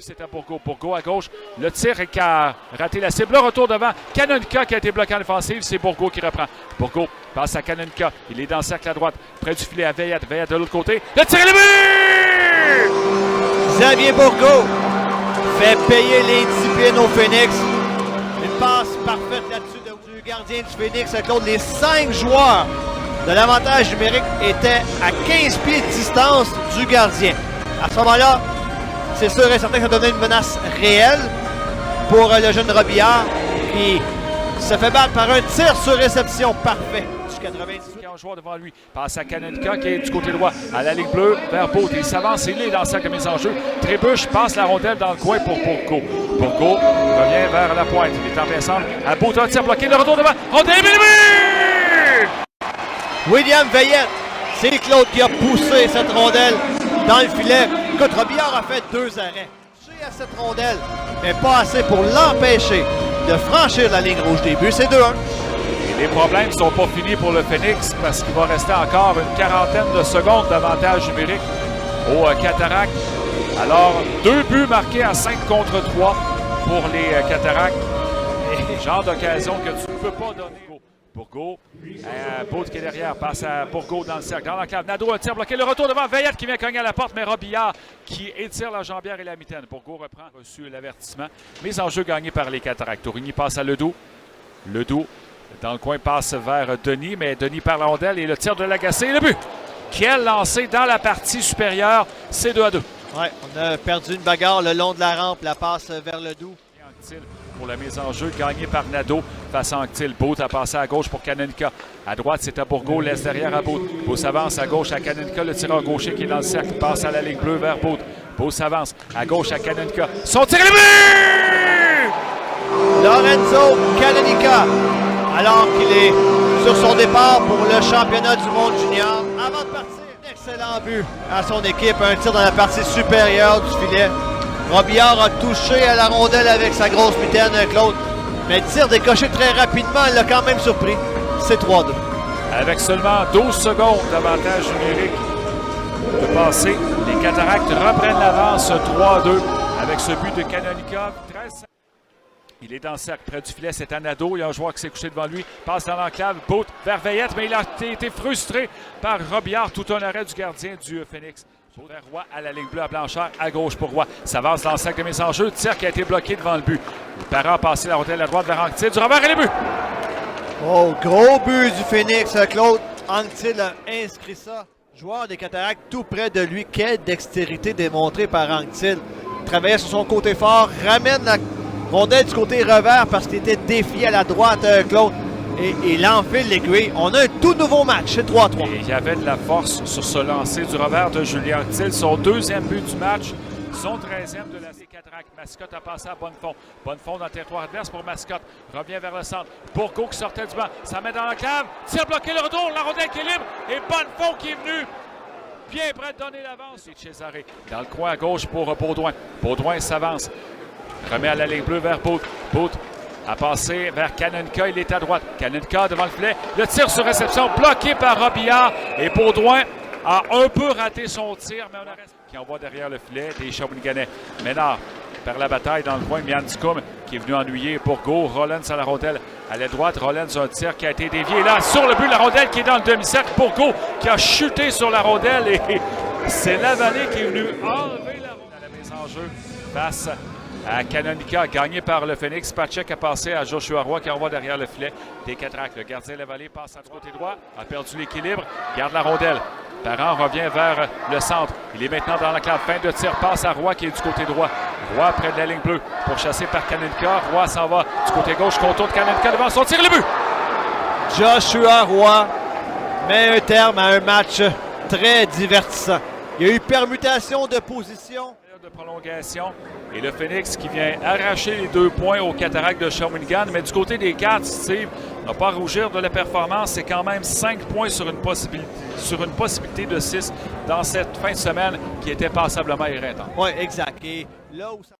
c'était Bourgault. Bourgault à gauche. Le tir qui a raté la cible. Le retour devant. Kanonka qui a été bloqué en défensive. C'est Bourgault qui reprend. Bourgault passe à Kanonka. Il est dans le cercle à droite. Près du filet à Veillette. Veillette de l'autre côté. Le tir est le but! Xavier Bourgault fait payer les disciplines au Phoenix. Une passe parfaite là-dessus du gardien du Phoenix. Claude, les 5 joueurs de l'avantage numérique étaient à 15 pieds de distance du gardien. À ce moment-là, c'est sûr et certain que ça devenait une menace réelle pour le jeune Robillard qui se fait battre par un tir sur réception parfait du 98. Un joueur devant lui passe à Kanonka qui est du côté droit à la ligne bleue vers Bourgault. Il s'avance, il est dans le cercle de mise en jeu. Trébuche passe la rondelle dans le coin pour Bourgault. Bourgault revient vers la pointe. Il est en descente à Bourgault. Un tir bloqué. Le retour devant. Rondelle but! William Veillette, c'est Claude qui a poussé cette rondelle dans le filet. Écoute, Robillard a fait 2 arrêts. Touché à cette rondelle, mais pas assez pour l'empêcher de franchir la ligne rouge des buts. C'est 2-1. Les problèmes ne sont pas finis pour le Phoenix parce qu'il va rester encore une quarantaine de secondes d'avantage numérique au Cataractes. Alors, 2 buts marqués à 5 contre 3 pour les Cataractes. Genre d'occasion que tu ne peux pas donner. Bourgault, Bourgault qui est derrière, passe à Bourgault dans le cercle, dans l'enclave. Nadeau, un tir bloqué, le retour devant Veillette qui vient cogner à la porte, mais Robillard qui étire la jambière et la mitaine. Bourgault reprend, reçu l'avertissement. Mise en jeu gagnée par les Cataractes. Tourigny passe à Ledoux. Ledoux, dans le coin, passe vers Denis, mais Denis perd la rondelle et le tir de Lagacé et le but. Quel lancé dans la partie supérieure, c'est 2-2. Ouais, on a perdu une bagarre le long de la rampe, la passe vers Ledoux. Pour la mise en jeu, gagnée par Nadeau face à Anctil. Bout a passé à gauche pour Kanonka. À droite, c'est à Bourgault, laisse derrière à Bout. Bout s'avance à gauche à Kanonka, le tireur gaucher qui est dans le cercle, passe à la ligne bleue vers Bout. Bout s'avance à gauche à Kanonka. Son tir est le but! Lorenzo Kanonka, alors qu'il est sur son départ pour le championnat du monde junior. Avant de partir, excellent but à son équipe, un tir dans la partie supérieure du filet. Robillard a touché à la rondelle avec sa grosse mitaine, Claude. Mais le tir décoché très rapidement, elle l'a quand même surpris. C'est 3-2. Avec seulement 12 secondes d'avantage numérique de passer, les Cataractes reprennent l'avance 3-2 avec ce but de Kanonka. Il est dans le cercle près du filet, c'est à Nadeau. Il y a un joueur qui s'est couché devant lui, passe dans l'enclave, Bout vers Veillette, mais il a été frustré par Robillard. Tout un arrêt du gardien du Phoenix. Vers Roy à la ligne bleue à Blanchard, à gauche pour Roy. S'avance dans le cercle de mise en jeu. Tir qui a été bloqué devant le but. Le parent a passé la rondelle à droite vers Anctil. Du revers et le but! Oh, gros but du Phoenix, Claude. Anctil a inscrit ça. Joueur des Cataractes tout près de lui. Quelle dextérité démontrée par Anctil. Travaillait sur son côté fort, ramène la rondelle du côté revers parce qu'il était défié à la droite, Claude. Et il enfile l'aiguille. On a un tout nouveau match, c'est 3-3. Et il y avait de la force sur ce lancer du revers de Julien Anctil. Son 2e but du match, son 13e de la Cataracte. Mascotte a passé à Bonnefond. Bonnefond dans le territoire adverse pour Mascotte. Revient vers le centre. Bourgault qui sortait du banc. Ça met dans la cave. Tire bloqué, le retour. La rondelle qui est libre. Et Bonnefond qui est venu bien près de donner l'avance. C'est Cesare dans le coin à gauche pour Baudouin. Baudouin s'avance. Remet à la ligne bleue vers Bout. Bout a passé vers Kanonka, il est à droite. Kanonka devant le filet. Le tir sur réception bloqué par Robillard. Et Baudouin a un peu raté son tir, mais on arrête. Qui envoie derrière le filet des Shawiniganais. Ménard perd la bataille dans le coin. Mianscum qui est venu ennuyer Bourgault. Rollins à la rondelle à la droite. Rollins a un tir qui a été dévié. Là, sur le but, la rondelle qui est dans le demi-cercle. Bourgault qui a chuté sur la rondelle. Et c'est Lavallée qui est venu enlever la rondelle à la mise en jeu face à Kanonka, gagné par le Phoenix. Pacek a passé à Joshua Roy qui envoie derrière le filet des Cataractes. Le gardien Lavallée passe à du côté droit, a perdu l'équilibre, garde la rondelle. Parent revient vers le centre. Il est maintenant dans la clave. Fin de tir, passe à Roy qui est du côté droit. Roy près de la ligne bleue, pourchassé par Kanonka. Roy s'en va du côté gauche, contour de Kanonka devant son tir, le but! Joshua Roy met un terme à un match très divertissant. Il y a eu permutation de position. De prolongation et le Phoenix qui vient arracher les 2 points aux Cataractes de Shawinigan, mais du côté des Cats, Steve, n'a pas à rougir de la performance, c'est quand même 5 points sur une possibilité de 6 dans cette fin de semaine qui était passablement éreintante. Oui, exact. Et là où ça...